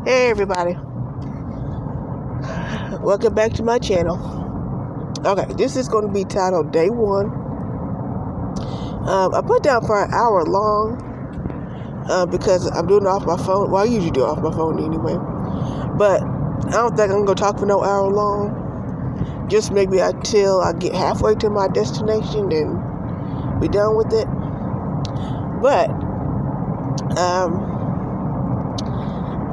Hey everybody, welcome back to my channel. Okay, this is going to be titled Day 1. I put down for an hour long because I'm doing it off my phone. Well, I usually do it off my phone anyway, but I don't think I'm going to talk for no hour long. Just maybe until I get halfway to my destination and be done with it. But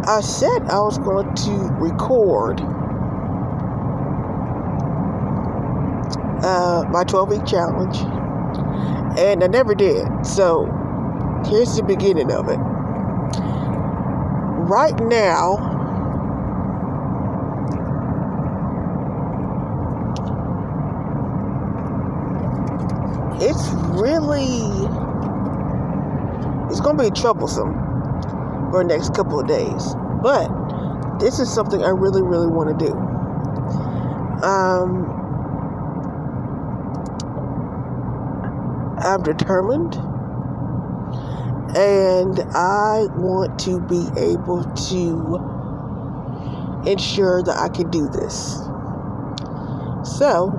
I said I was going to record my 12-week challenge, and I never did. So here's the beginning of it. Right now, it's going to be troublesome for the next couple of days, but this is something I really want to do. I'm determined, and I want to be able to ensure that I can do this. So,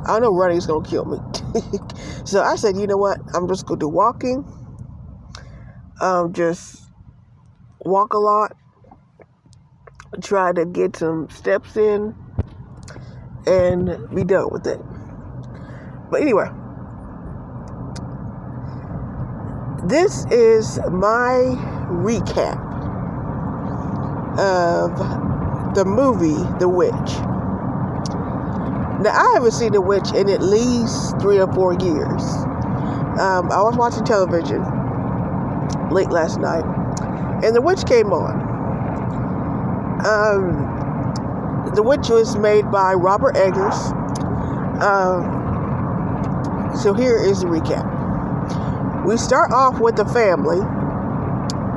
I know running's going to kill me. So I said, you know what? I'm just going to do walking. Just walk a lot. Try to get some steps in and be done with it. But anyway, this is my recap of the movie The Witch. Now, I haven't seen The Witch in at least 3 or 4 years. I was watching television late last night, and The Witch came on. The Witch was made by Robert Eggers. So here is the recap. We start off with a family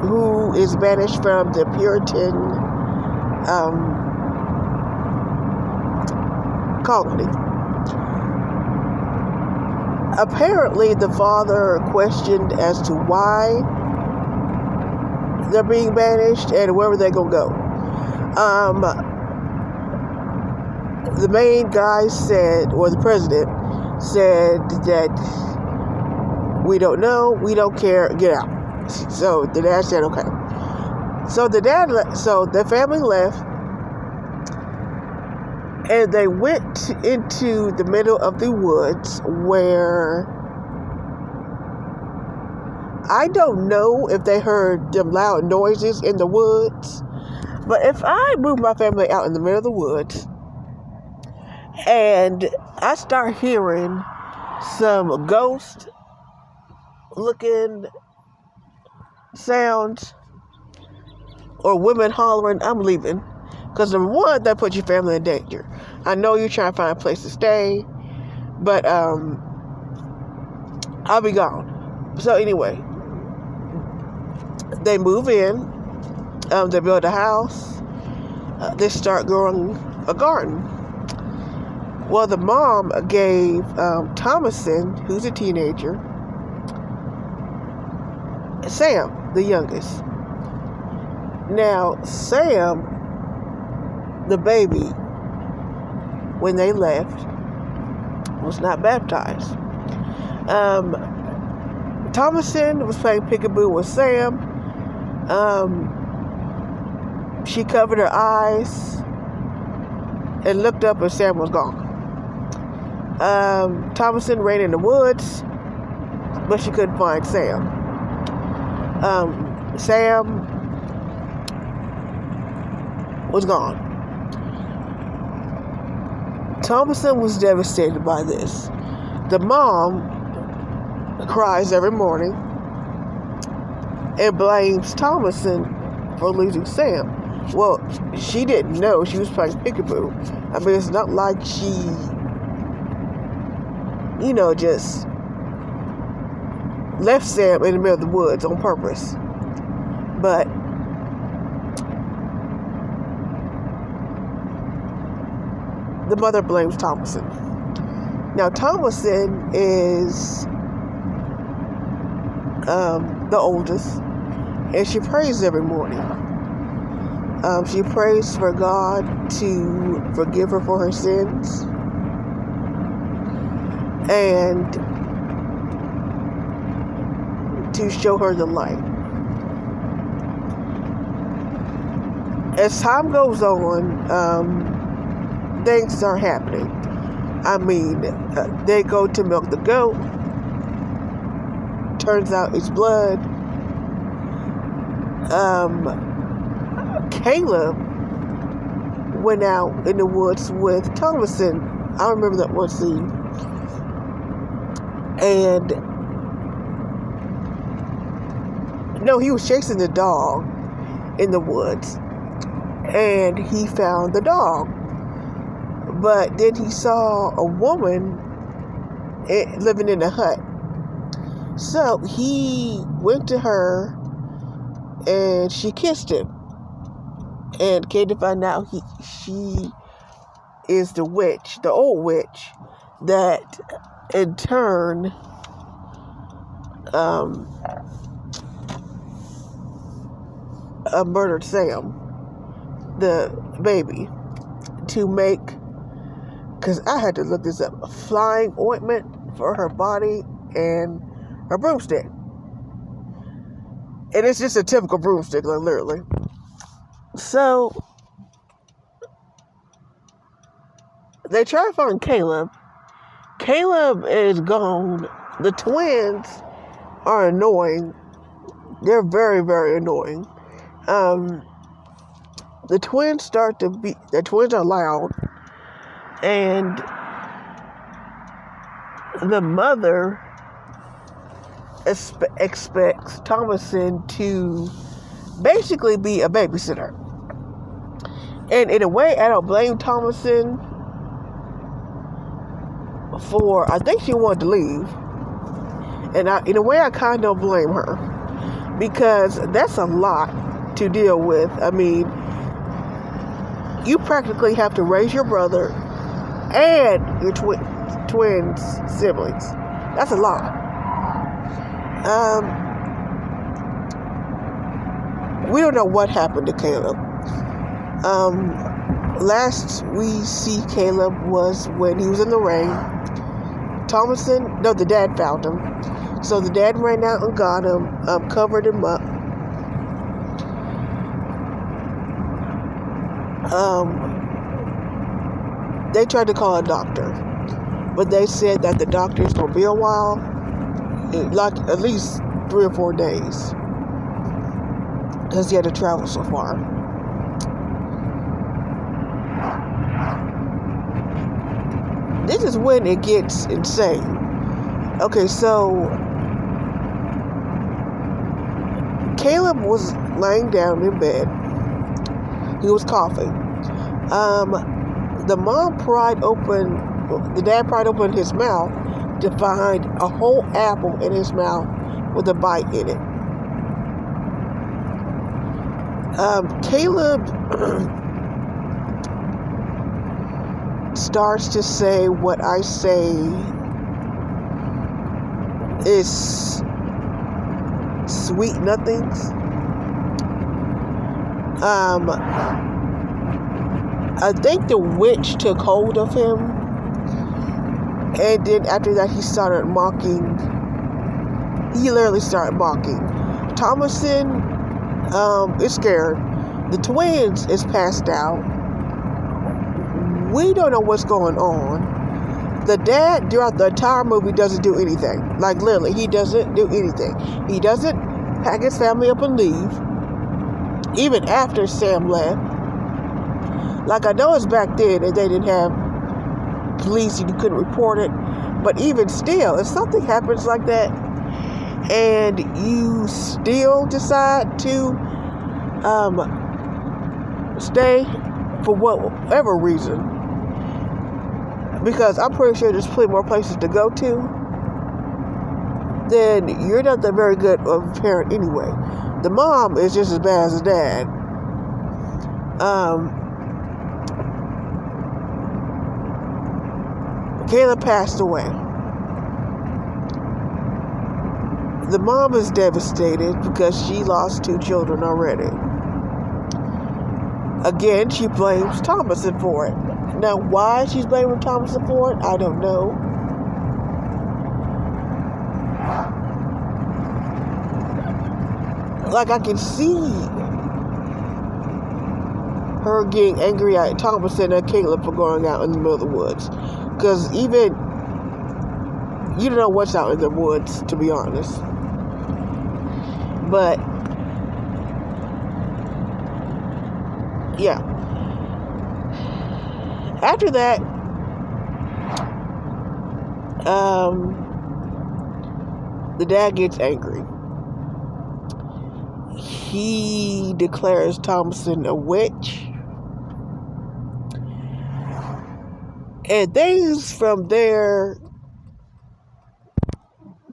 who is banished from the Puritan colony. Apparently, the father questioned as to why they're being banished and where they're going to go. The main guy said, or the president said that we don't know, we don't care, get out. So the dad said, okay. So the family left, and they went into the middle of the woods where I don't know if they heard them loud noises in the woods, but if I move my family out in the middle of the woods and I start hearing some ghost looking sounds or women hollering, I'm leaving. Because number one, that puts your family in danger. I know you're trying to find a place to stay, but I'll be gone. So anyway, they move in, they build a house, they start growing a garden. Well, the mom gave Thomason, who's a teenager, Sam, the youngest. Now, Sam, the baby, when they left, was not baptized. Thomason was playing peekaboo with Sam. She covered her eyes and looked up, and Sam was gone. Thomason ran in the woods, but she couldn't find Sam. Sam was gone. Thomason was devastated by this. The mom cries every morning and blames Thomason for losing Sam. Well, she didn't know she was playing peekaboo. I mean, it's not like she, just left Sam in the middle of the woods on purpose. But the mother blames Thomason. Now, Thomason is the oldest, And she prays every morning. She prays for God to forgive her for her sins and to show her the light. As time goes on, things start happening. I mean, they go to milk the goat. Turns out it's blood. Caleb went out in the woods with Thomason. I remember that one scene. And no, he was chasing the dog in the woods. And he found the dog. But then he saw a woman living in a hut. So he went to her and she kissed him. And came to find out she is the witch, the old witch, that in turn murdered Sam, the baby, to make, because I had to look this up, a flying ointment for her body and her broomstick. And it's just a typical broomstick, like literally. So they try to find Caleb. Caleb is gone. The twins are annoying. They're very, very annoying. The twins are loud. And the mother expects Thomason to basically be a babysitter. And in a way, I don't blame Thomason for, I think she wanted to leave. And in a way, I kind of don't blame her. Because that's a lot to deal with. I mean, you practically have to raise your brother and your twin siblings. That's a lot. We don't know what happened to Caleb. Last we see Caleb was when he was in the rain. The dad found him. So the dad ran out and got him, covered him up. They tried to call a doctor, but they said that the doctor's going to be a while, like at least 3 or 4 days, because he had to travel so far. This is when it gets insane. Okay, so Caleb was laying down in bed. He was coughing. The dad pried open his mouth to find a whole apple in his mouth with a bite in it. Caleb starts to say what I say is sweet nothings. I think the witch took hold of him, and then after that he started mocking. He literally started mocking. Thomason is scared. The twins is passed out. We don't know what's going on. The dad, throughout the entire movie, doesn't do anything. Like, literally, he doesn't do anything. He doesn't pack his family up and leave. Even after Sam left. Like, I know it's back then and they didn't have police and you couldn't report it. But even still, if something happens like that and you still decide to stay for whatever reason, because I'm pretty sure there's plenty more places to go to, then you're not that very good of a parent anyway. The mom is just as bad as the dad. Caleb passed away. The mom is devastated because she lost 2 children already. Again, she blames Thomason for it. Now, why she's blaming Thomason for it, I don't know. Like, I can see her getting angry at Thomason and Caleb for going out in the middle of the woods. Because even, you don't know what's out in the woods, to be honest. But, yeah. After that, the dad gets angry. He declares Thomason a witch. And things from there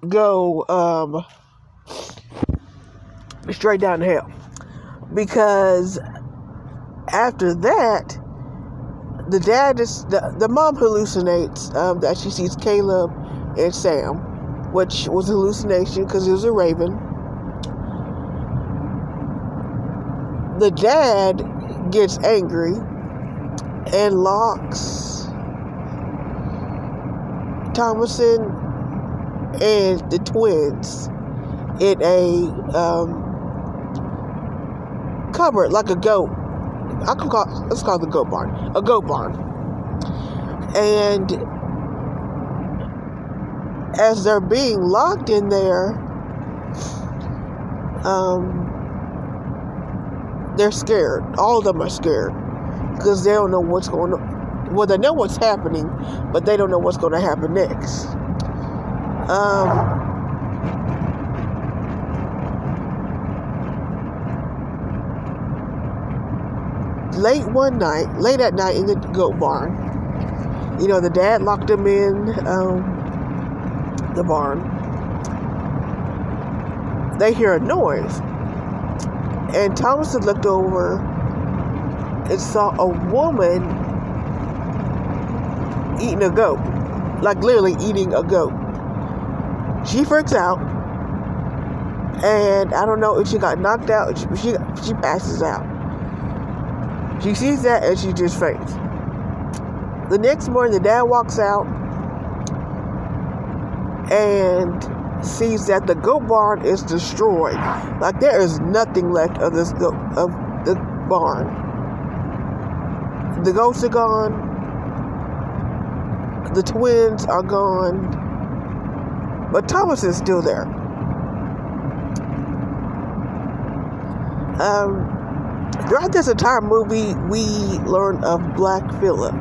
go straight down to hell. Because after that, the mom hallucinates that she sees Caleb and Sam, which was a hallucination because it was a raven. The dad gets angry and locks Thomason and the twins in a cupboard, like a goat. Let's call it the goat barn. A goat barn. And as they're being locked in there, they're scared. All of them are scared because they don't know what's going on. Well, they know what's happening, but they don't know what's going to happen next. Late at night in the goat barn, the dad locked them in the barn. They hear a noise. And Thomason looked over and saw a woman eating a goat. Like literally eating a goat. She freaks out. And I don't know if she got knocked out. She passes out. She sees that and she just faints. The next morning, the dad walks out and sees that the goat barn is destroyed. Like there is nothing left of the barn. The goats are gone. The twins are gone. But Thomas is still there. Throughout this entire movie, we learn of Black Phillip.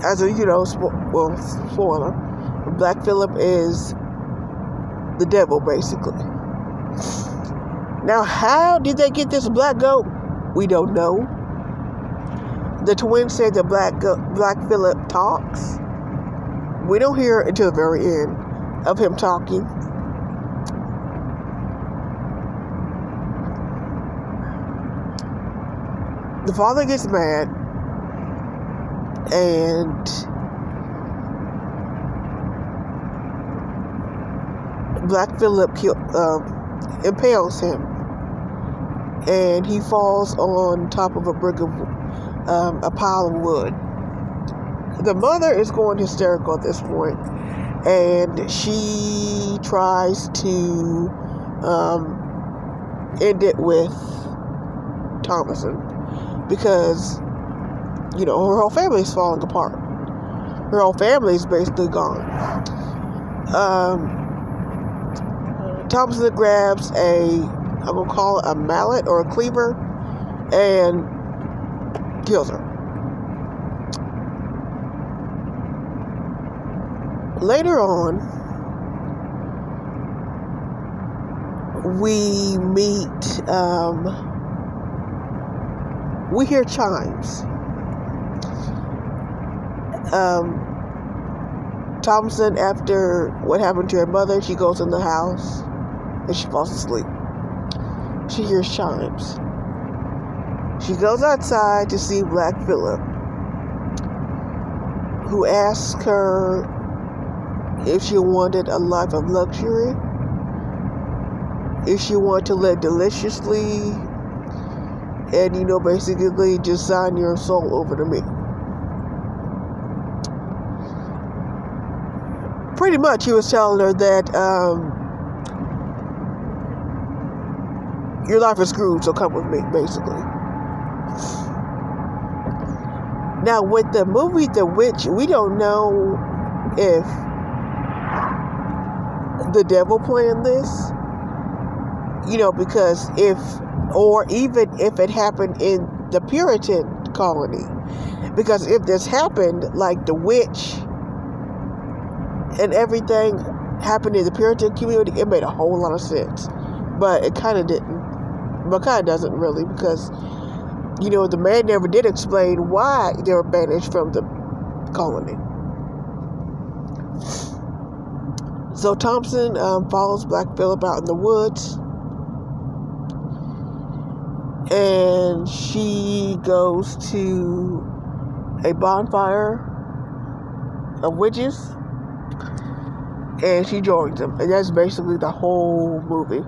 As a, spoiler, Black Phillip is the devil, basically. Now, how did they get this black goat? We don't know. The twins say that Black Phillip talks. We don't hear it until the very end of him talking. The father gets mad and Black Phillip impales him, and he falls on top of a pile of wood. The mother is going hysterical at this point, and she tries to end it with Thomason. Because, her whole family is falling apart. Her whole family is basically gone. Thompson grabs I'm going to call it a mallet or a cleaver, and kills her. Later on, we meet, we hear chimes. Thompson, after what happened to her mother, she goes in the house and she falls asleep. She hears chimes. She goes outside to see Black Phillip, who asks her if she wanted a life of luxury, if she wanted to live deliciously, and, you know, basically just sign your soul over to me. Pretty much, he was telling her that your life is screwed, so come with me, basically. Now, with the movie The Witch, we don't know if the devil planned this, you know, because even if it happened in the Puritan colony. Because if this happened, like the witch and everything happened in the Puritan community, it made a whole lot of sense. But it kind of didn't. But kind of doesn't really, because, you know, the man never did explain why they were banished from the colony. So Thompson follows Black Phillip out in the woods, and she goes to a bonfire of witches, and she joins them, and that's basically the whole movie.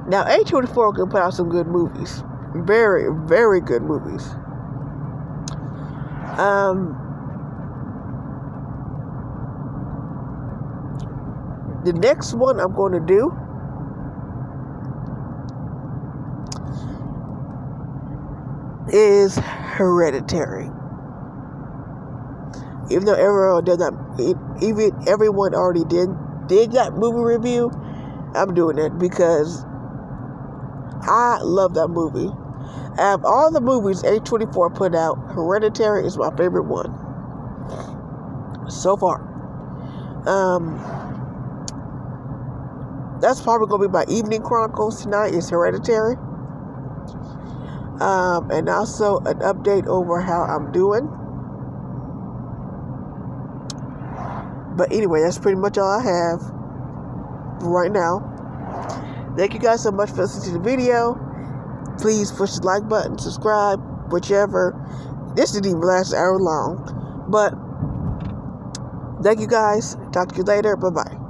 Now, A24 can put out some good movies. Very, very good movies. The next one I'm going to do is Hereditary. Even though everyone already did that movie review, I'm doing it because I love that movie. Out of all the movies A24 put out, Hereditary is my favorite one so far. That's probably going to be my evening chronicles tonight, is Hereditary. And also an update over how I'm doing. But anyway, that's pretty much all I have right now. Thank you guys so much for listening to the video. Please push the like button, subscribe, whichever. This didn't even last an hour long. But thank you guys. Talk to you later. Bye-bye.